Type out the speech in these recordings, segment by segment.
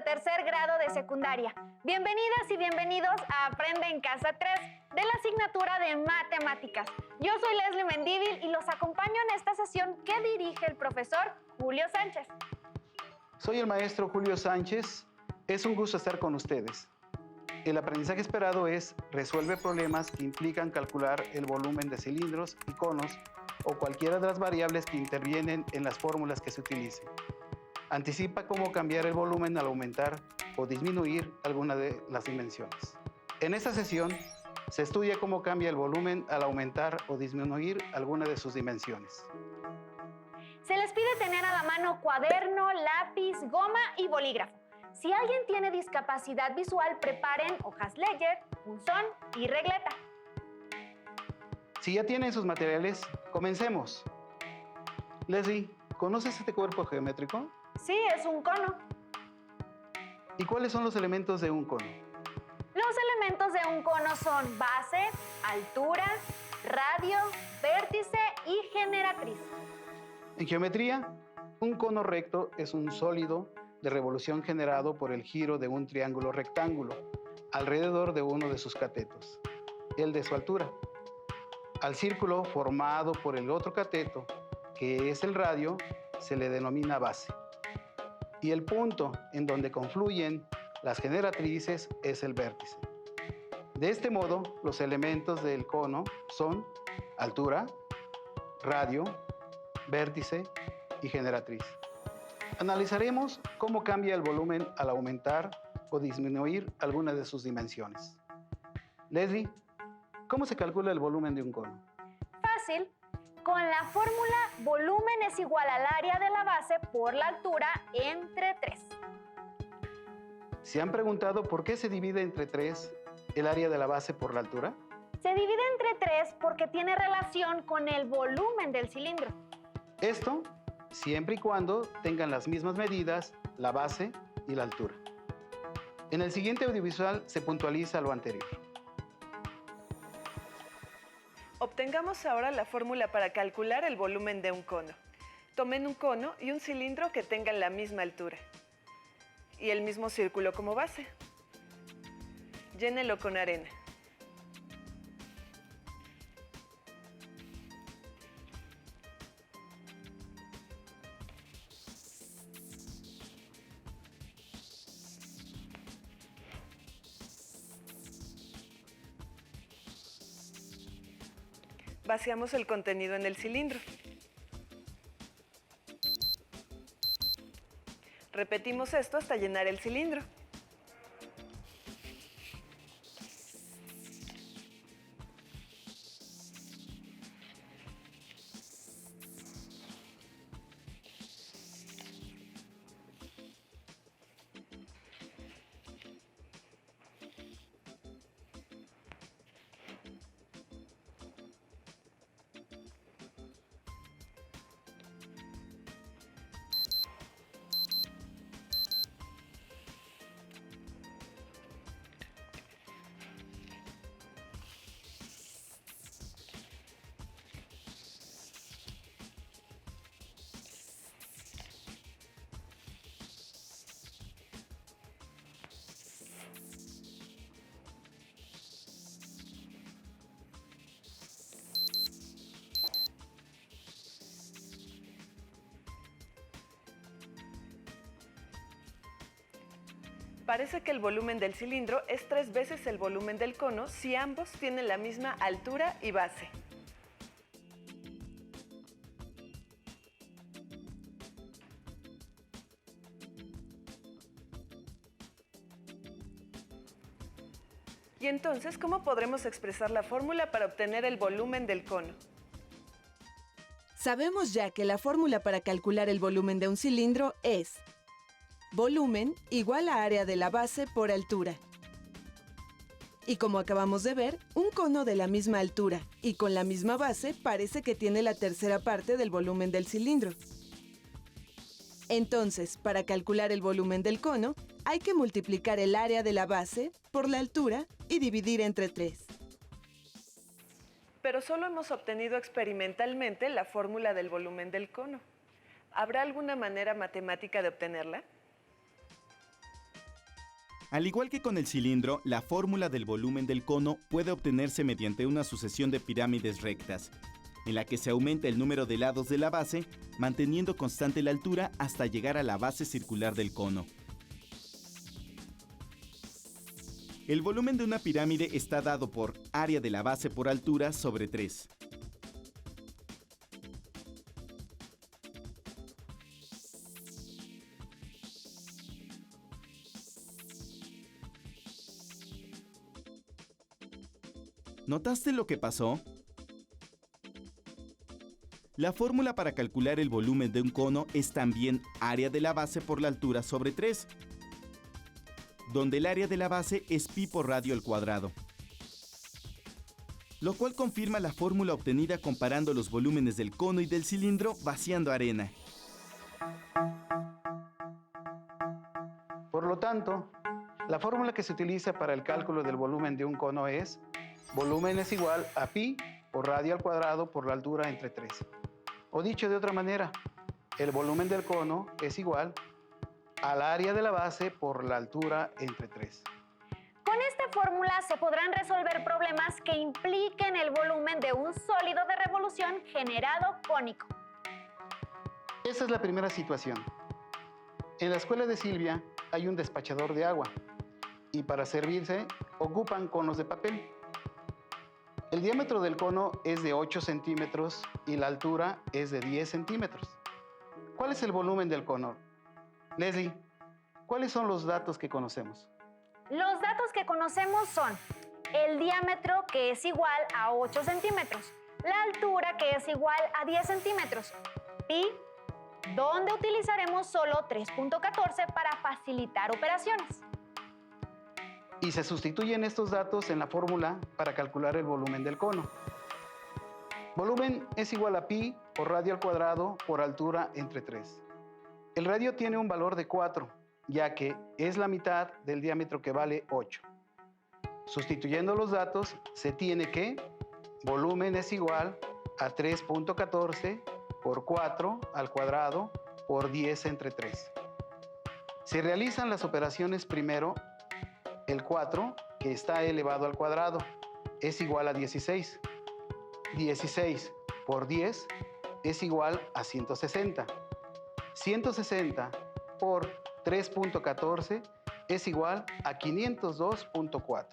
tercer grado de secundaria. Bienvenidas y bienvenidos a Aprende en Casa 3 de la asignatura de Matemáticas. Yo soy Leslie Mendívil y los acompaño en esta sesión que dirige el profesor Julio Sánchez. Soy el maestro Julio Sánchez. Es un gusto estar con ustedes. El aprendizaje esperado es resuelve problemas que implican calcular el volumen de cilindros y conos o cualquiera de las variables que intervienen en las fórmulas que se utilicen. Anticipa cómo cambiar el volumen al aumentar o disminuir alguna de las dimensiones. En esta sesión se estudia cómo cambia el volumen al aumentar o disminuir alguna de sus dimensiones. Se les pide tener a la mano cuaderno, lápiz, goma y bolígrafo. Si alguien tiene discapacidad visual, preparen hojas Ledger, punzón y regleta. Si ya tienen sus materiales, comencemos. Leslie, ¿conoces este cuerpo geométrico? Sí, es un cono. ¿Y cuáles son los elementos de un cono? Los elementos de un cono son base, altura, radio, vértice y generatriz. En geometría, un cono recto es un sólido de revolución generado por el giro de un triángulo rectángulo alrededor de uno de sus catetos, el de su altura. Al círculo formado por el otro cateto, que es el radio, se le denomina base. Y el punto en donde confluyen las generatrices es el vértice. De este modo, los elementos del cono son altura, radio, vértice y generatriz. Analizaremos cómo cambia el volumen al aumentar o disminuir alguna de sus dimensiones. Leslie, ¿cómo se calcula el volumen de un cono? Fácil. Con la fórmula volumen es igual al área de la base por la altura entre 3. ¿Se han preguntado por qué se divide entre 3 el área de la base por la altura? Se divide entre 3 porque tiene relación con el volumen del cilindro. Esto siempre y cuando tengan las mismas medidas, la base y la altura. En el siguiente audiovisual se puntualiza lo anterior. Obtengamos ahora la fórmula para calcular el volumen de un cono. Tomen un cono y un cilindro que tengan la misma altura y el mismo círculo como base. Llénelo con arena. Vaciamos el contenido en el cilindro. Repetimos esto hasta llenar el cilindro. Parece que el volumen del cilindro es 3 veces el volumen del cono si ambos tienen la misma altura y base. Y entonces, ¿cómo podremos expresar la fórmula para obtener el volumen del cono? Sabemos ya que la fórmula para calcular el volumen de un cilindro es volumen igual a área de la base por altura. Y como acabamos de ver, un cono de la misma altura y con la misma base parece que tiene la tercera parte del volumen del cilindro. Entonces, para calcular el volumen del cono, hay que multiplicar el área de la base por la altura y dividir entre 3. Pero solo hemos obtenido experimentalmente la fórmula del volumen del cono. ¿Habrá alguna manera matemática de obtenerla? Al igual que con el cilindro, la fórmula del volumen del cono puede obtenerse mediante una sucesión de pirámides rectas, en la que se aumenta el número de lados de la base, manteniendo constante la altura hasta llegar a la base circular del cono. El volumen de una pirámide está dado por área de la base por altura sobre 3. ¿Notaste lo que pasó? La fórmula para calcular el volumen de un cono es también área de la base por la altura sobre 3, donde el área de la base es pi por radio al cuadrado, lo cual confirma la fórmula obtenida comparando los volúmenes del cono y del cilindro vaciando arena. Por lo tanto, la fórmula que se utiliza para el cálculo del volumen de un cono es: volumen es igual a pi por radio al cuadrado por la altura entre 3. O dicho de otra manera, el volumen del cono es igual al área de la base por la altura entre 3. Con esta fórmula se podrán resolver problemas que impliquen el volumen de un sólido de revolución generado cónico. Esa es la primera situación. En la escuela de Silvia hay un despachador de agua y para servirse ocupan conos de papel. El diámetro del cono es de 8 centímetros y la altura es de 10 centímetros. ¿Cuál es el volumen del cono? Leslie, ¿cuáles son los datos que conocemos? Los datos que conocemos son el diámetro, que es igual a 8 centímetros, la altura, que es igual a 10 centímetros, pi, donde utilizaremos solo 3.14 para facilitar operaciones. Y se sustituyen estos datos en la fórmula para calcular el volumen del cono. Volumen es igual a pi por radio al cuadrado por altura entre 3. El radio tiene un valor de 4, ya que es la mitad del diámetro que vale 8. Sustituyendo los datos, se tiene que volumen es igual a 3.14 por 4 al cuadrado por 10 entre 3. Se realizan las operaciones primero. El 4, que está elevado al cuadrado, es igual a 16. 16 por 10 es igual a 160. 160 por 3.14 es igual a 502.4.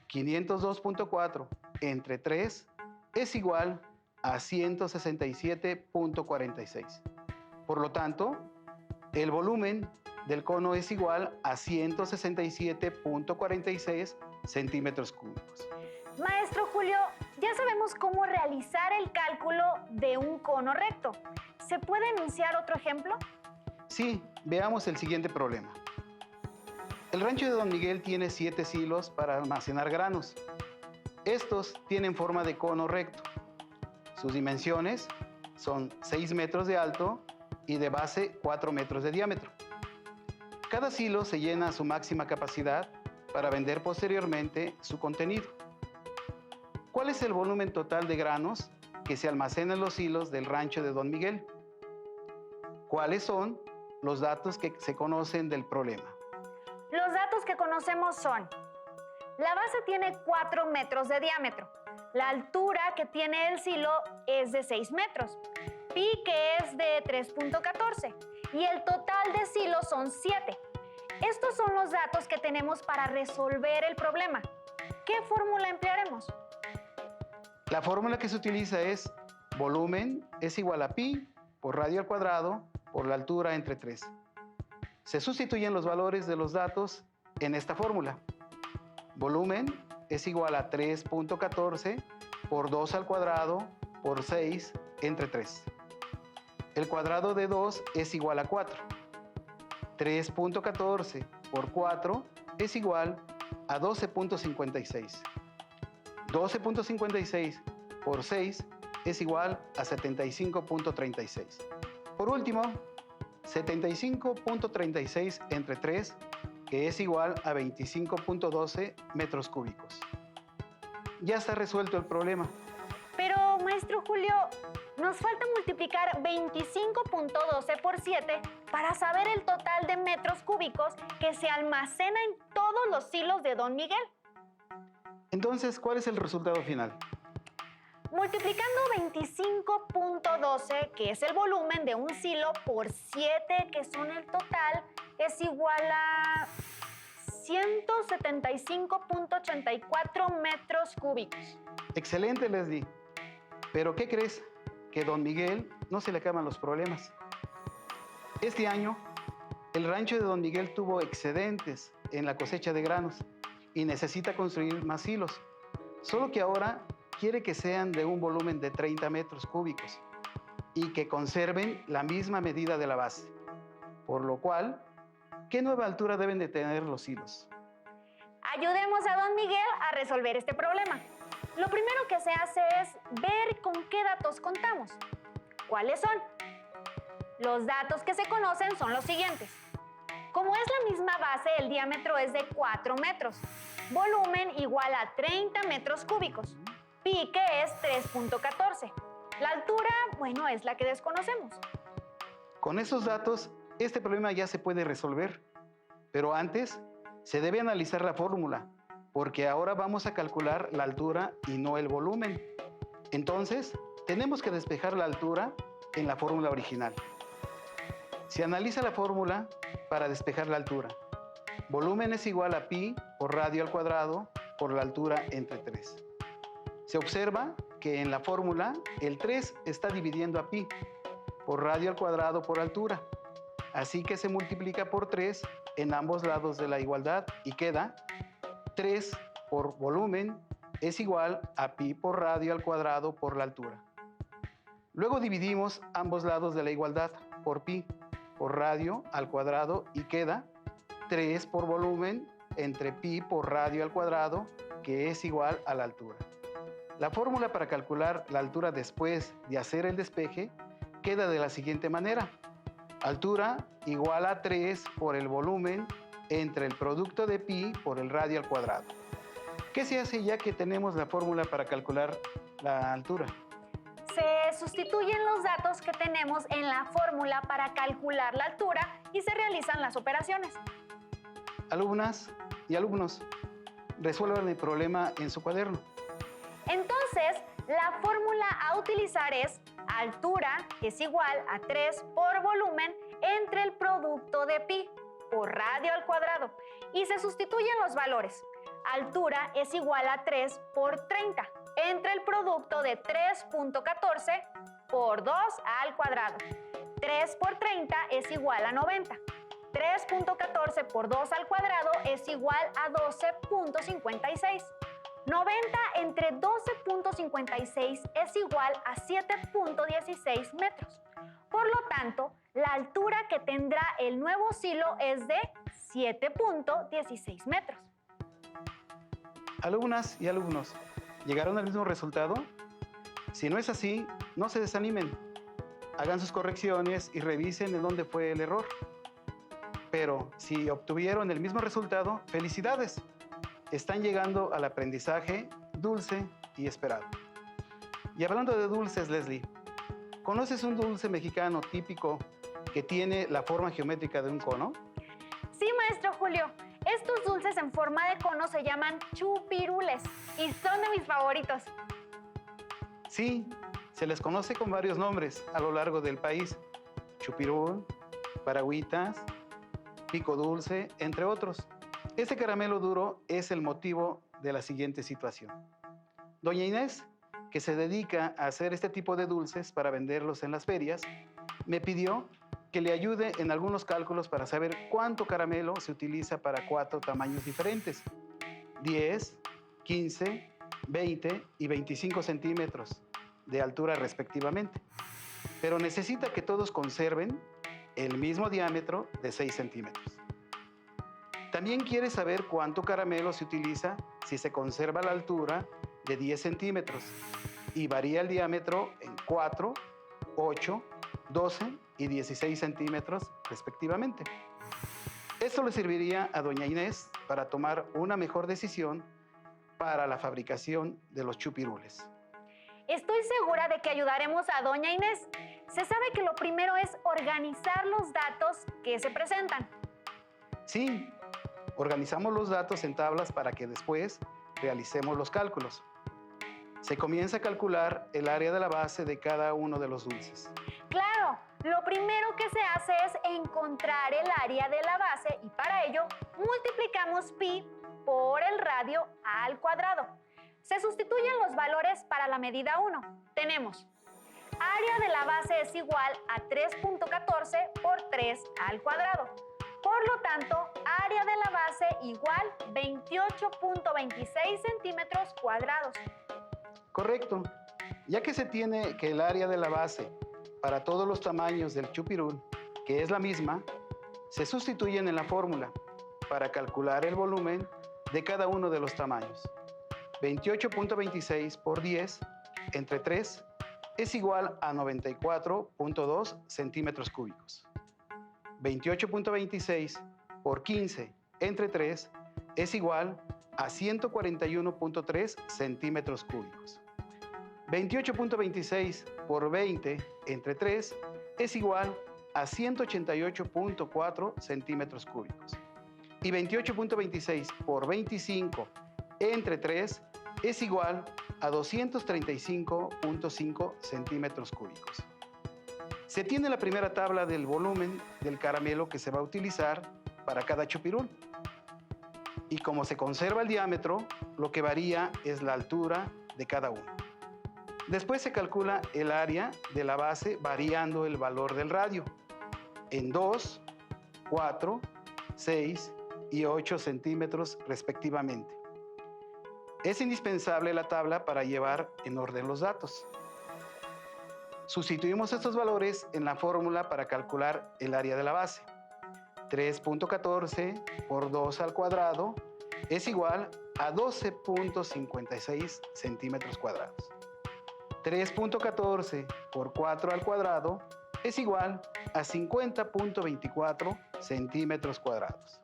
502.4 entre 3 es igual a 167.46. Por lo tanto, el volumen del cono es igual a 167.46 centímetros cúbicos. Maestro Julio, ya sabemos cómo realizar el cálculo de un cono recto. ¿Se puede enunciar otro ejemplo? Sí, veamos el siguiente problema. El rancho de Don Miguel tiene 7 silos para almacenar granos. Estos tienen forma de cono recto. Sus dimensiones son 6 metros de alto y de base 4 metros de diámetro. Cada silo se llena a su máxima capacidad para vender posteriormente su contenido. ¿Cuál es el volumen total de granos que se almacena en los silos del rancho de Don Miguel? ¿Cuáles son los datos que se conocen del problema? Los datos que conocemos son: la base tiene 4 metros de diámetro, la altura que tiene el silo es de 6 metros, pi, que es de 3.14, y el total de silos son 7. Estos son los datos que tenemos para resolver el problema. ¿Qué fórmula emplearemos? La fórmula que se utiliza es volumen es igual a pi por radio al cuadrado por la altura entre 3. Se sustituyen los valores de los datos en esta fórmula. Volumen es igual a 3.14 por 2 al cuadrado por 6 entre 3. El cuadrado de 2 es igual a 4. 3.14 por 4 es igual a 12.56. 12.56 por 6 es igual a 75.36. Por último, 75.36 entre 3, que es igual a 25.12 metros cúbicos. Ya está resuelto el problema. Pero, maestro Julio, nos falta multiplicar 25.12 por 7 para saber el total de metros cúbicos que se almacena en todos los silos de Don Miguel. Entonces, ¿cuál es el resultado final? Multiplicando 25.12, que es el volumen de un silo, por 7, que son el total, es igual a 175.84 metros cúbicos. Excelente, Leslie. Pero ¿qué crees? Que Don Miguel no se le acaban los problemas. Este año, el rancho de Don Miguel tuvo excedentes en la cosecha de granos y necesita construir más silos. Solo que ahora quiere que sean de un volumen de 30 metros cúbicos y que conserven la misma medida de la base. Por lo cual, ¿qué nueva altura deben de tener los silos? Ayudemos a Don Miguel a resolver este problema. Lo primero que se hace es ver con qué datos contamos. ¿Cuáles son? Los datos que se conocen son los siguientes. Como es la misma base, el diámetro es de 4 metros. Volumen igual a 30 metros cúbicos. Pi, que es 3.14. La altura, bueno, es la que desconocemos. Con esos datos, este problema ya se puede resolver. Pero antes, se debe analizar la fórmula, porque ahora vamos a calcular la altura y no el volumen. Entonces, tenemos que despejar la altura en la fórmula original. Se analiza la fórmula para despejar la altura. Volumen es igual a pi por radio al cuadrado por la altura entre 3. Se observa que en la fórmula el 3 está dividiendo a pi por radio al cuadrado por altura. Así que se multiplica por 3 en ambos lados de la igualdad y queda 3 por volumen es igual a pi por radio al cuadrado por la altura. Luego dividimos ambos lados de la igualdad por pi por radio al cuadrado y queda 3 por volumen entre pi por radio al cuadrado, que es igual a la altura. La fórmula para calcular la altura después de hacer el despeje queda de la siguiente manera. Altura igual a 3 por el volumen entre el producto de pi por el radio al cuadrado. ¿Qué se hace ya que tenemos la fórmula para calcular la altura? Se sustituyen los datos que tenemos en la fórmula para calcular la altura y se realizan las operaciones. Alumnas y alumnos, resuelvan el problema en su cuaderno. Entonces, la fórmula a utilizar es altura es igual a 3 por volumen entre el producto de pi por radio al cuadrado y se sustituyen los valores. Altura es igual a 3 por 30 entre el producto de 3.14 por 2 al cuadrado. 3 por 30 es igual a 90. 3.14 por 2 al cuadrado es igual a 12.56. 90 entre 12.56 es igual a 7.16 metros. Por lo tanto, la altura que tendrá el nuevo silo es de 7.16 metros. Alumnas y alumnos, ¿llegaron al mismo resultado? Si no es así, no se desanimen. Hagan sus correcciones y revisen en dónde fue el error. Pero si obtuvieron el mismo resultado, ¡felicidades! Están llegando al aprendizaje dulce y esperado. Y hablando de dulces, Leslie, ¿conoces un dulce mexicano típico que tiene la forma geométrica de un cono? Sí, maestro Julio. Estos dulces en forma de cono se llaman chupirules y son de mis favoritos. Sí, se les conoce con varios nombres a lo largo del país. Chupirul, paragüitas, pico dulce, entre otros. Este caramelo duro es el motivo de la siguiente situación. Doña Inés, que se dedica a hacer este tipo de dulces para venderlos en las ferias, me pidió que le ayude en algunos cálculos para saber cuánto caramelo se utiliza para 4 tamaños diferentes: 10, 15, 20 y 25 centímetros de altura respectivamente. Pero necesita que todos conserven el mismo diámetro de 6 centímetros. También quiere saber cuánto caramelo se utiliza si se conserva la altura de 10 centímetros y varía el diámetro en 4, 8, 12 y 16 centímetros respectivamente. Esto le serviría a doña Inés para tomar una mejor decisión para la fabricación de los chupirules. Estoy segura de que ayudaremos a doña Inés. Se sabe que lo primero es organizar los datos que se presentan. Sí, organizamos los datos en tablas para que después realicemos los cálculos. Se comienza a calcular el área de la base de cada uno de los dulces. Claro, lo primero que se hace es encontrar el área de la base y para ello multiplicamos pi por el radio al cuadrado. Se sustituyen los valores para la medida 1. Tenemos área de la base es igual a 3.14 por 3 al cuadrado. Por lo tanto, área de la base igual 28.26 centímetros cuadrados. Correcto. Ya que se tiene que el área de la base para todos los tamaños del chupirul, que es la misma, se sustituyen en la fórmula para calcular el volumen de cada uno de los tamaños. 28.26 por 10 entre 3 es igual a 94.2 centímetros cúbicos. 28.26 por 15 entre 3 es igual a 141.3 centímetros cúbicos. 28.26 por 20 entre 3 es igual a 188.4 centímetros cúbicos. Y 28.26 por 25 entre 3 es igual a 235.5 centímetros cúbicos. Se tiene la primera tabla del volumen del caramelo que se va a utilizar para cada chupirul. Y como se conserva el diámetro, lo que varía es la altura de cada uno. Después se calcula el área de la base variando el valor del radio en 2, 4, 6 y 8 centímetros respectivamente. Es indispensable la tabla para llevar en orden los datos. Sustituimos estos valores en la fórmula para calcular el área de la base. 3.14 por 2 al cuadrado es igual a 12.56 centímetros cuadrados. 3.14 por 4 al cuadrado es igual a 50.24 centímetros cuadrados.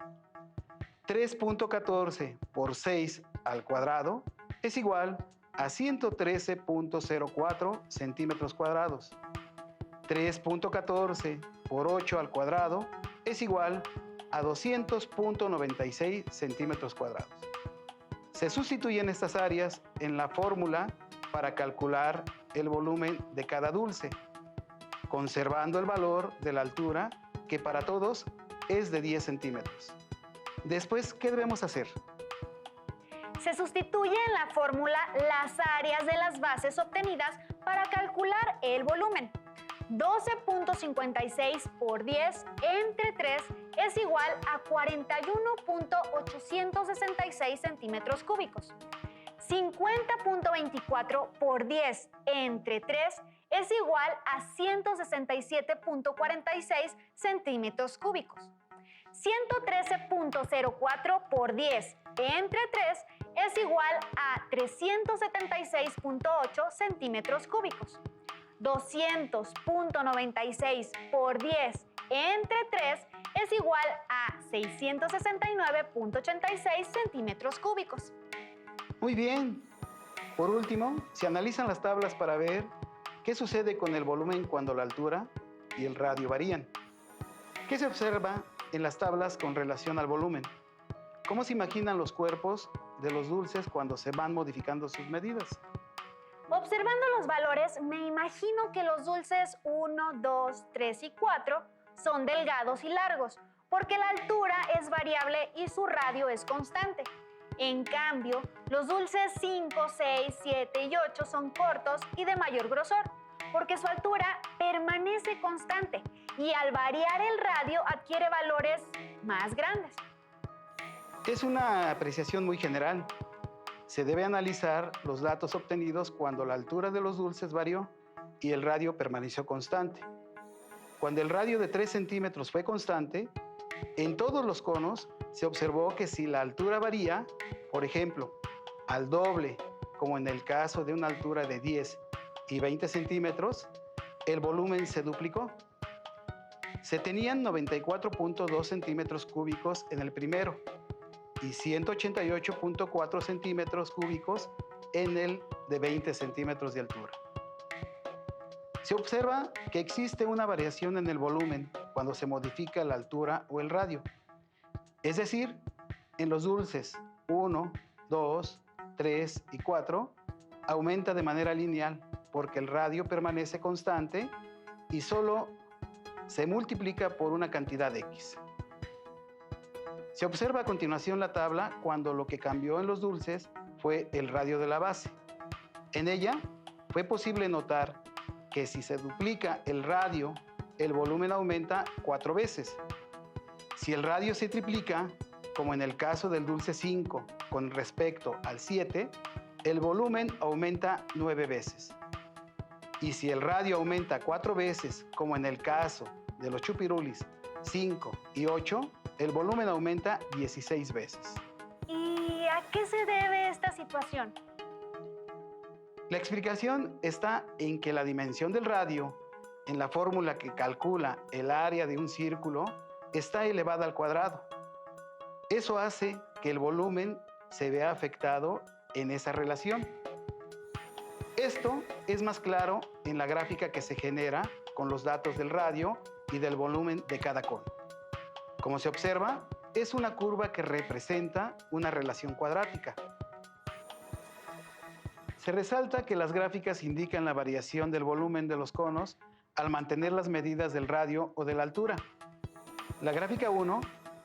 3.14 por 6 al cuadrado es igual a 113.04 centímetros cuadrados. 3.14 por 8 al cuadrado es igual a 200.96 centímetros cuadrados. Se sustituyen estas áreas en la fórmula para calcular el volumen de cada dulce, conservando el valor de la altura que para todos es de 10 centímetros. Después, ¿qué debemos hacer? Se sustituye en la fórmula las áreas de las bases obtenidas para calcular el volumen. 12.56 por 10 entre 3 es igual a 41.866 centímetros cúbicos. 50.24 por 10 entre 3 es igual a 167.46 centímetros cúbicos. 113.04 por 10 entre 3 es igual a 376.8 centímetros cúbicos. 200.96 por 10 entre 3 es igual a 669.86 centímetros cúbicos. Muy bien. Por último, se analizan las tablas para ver qué sucede con el volumen cuando la altura y el radio varían. ¿Qué se observa en las tablas con relación al volumen? ¿Cómo se imaginan los cuerpos de los dulces cuando se van modificando sus medidas? Observando los valores, me imagino que los dulces 1, 2, 3 y 4 son delgados y largos, porque la altura es variable y su radio es constante. En cambio, los dulces 5, 6, 7 y 8 son cortos y de mayor grosor, porque su altura permanece constante y al variar el radio adquiere valores más grandes. Es una apreciación muy general. Se debe analizar los datos obtenidos cuando la altura de los dulces varió y el radio permaneció constante. Cuando el radio de 3 centímetros fue constante, en todos los conos se observó que si la altura varía, por ejemplo, al doble, como en el caso de una altura de 10 y 20 centímetros, el volumen se duplicó. Se tenían 94.2 centímetros cúbicos en el primero y 188.4 centímetros cúbicos en el de 20 centímetros de altura. Se observa que existe una variación en el volumen cuando se modifica la altura o el radio. Es decir, en los dulces 1, 2, 3 y 4 aumenta de manera lineal porque el radio permanece constante y solo se multiplica por una cantidad X. Se observa a continuación la tabla cuando lo que cambió en los dulces fue el radio de la base. En ella fue posible notar que si se duplica el radio, el volumen aumenta 4 veces. Si el radio se triplica, como en el caso del dulce 5 con respecto al 7, el volumen aumenta 9 veces. Y si el radio aumenta 4 veces, como en el caso de los chupirulis 5 y 8, el volumen aumenta 16 veces. ¿Y a qué se debe esta situación? La explicación está en que la dimensión del radio, en la fórmula que calcula el área de un círculo, está elevada al cuadrado. Eso hace que el volumen se vea afectado en esa relación. Esto es más claro en la gráfica que se genera con los datos del radio y del volumen de cada cono. Como se observa, es una curva que representa una relación cuadrática. Se resalta que las gráficas indican la variación del volumen de los conos al mantener las medidas del radio o de la altura. La gráfica 1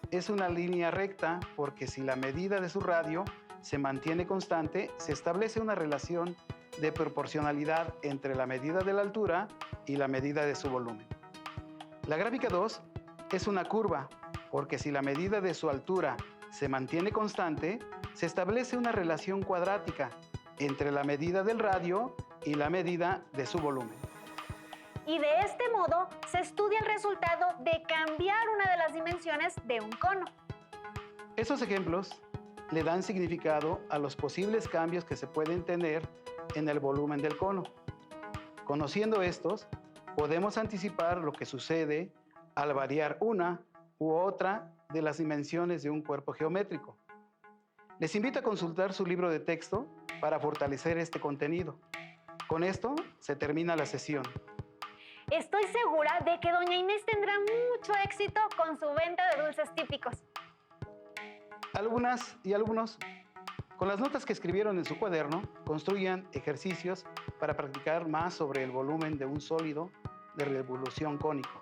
es una línea recta porque si la medida de su radio se mantiene constante, se establece una relación de proporcionalidad entre la medida de la altura y la medida de su volumen. La gráfica 2 es una curva porque si la medida de su altura se mantiene constante, se establece una relación cuadrática entre la medida del radio y la medida de su volumen. Y de este modo se estudia el resultado de cambiar una de las dimensiones de un cono. Esos ejemplos le dan significado a los posibles cambios que se pueden tener en el volumen del cono. Conociendo estos, podemos anticipar lo que sucede al variar una u otra de las dimensiones de un cuerpo geométrico. Les invito a consultar su libro de texto para fortalecer este contenido. Con esto se termina la sesión. Estoy segura de que doña Inés tendrá mucho éxito con su venta de dulces típicos. Algunas y algunos, con las notas que escribieron en su cuaderno, construyan ejercicios para practicar más sobre el volumen de un sólido de revolución cónico.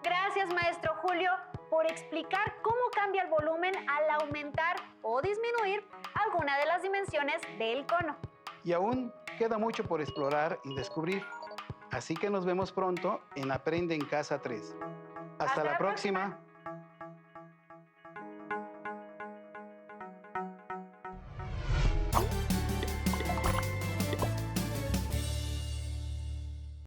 Gracias, maestro Julio, por explicar cómo cambia el volumen al aumentar o disminuir alguna de las dimensiones del cono. Y aún queda mucho por explorar y descubrir. Así que nos vemos pronto en Aprende en Casa 3. Hasta la próxima.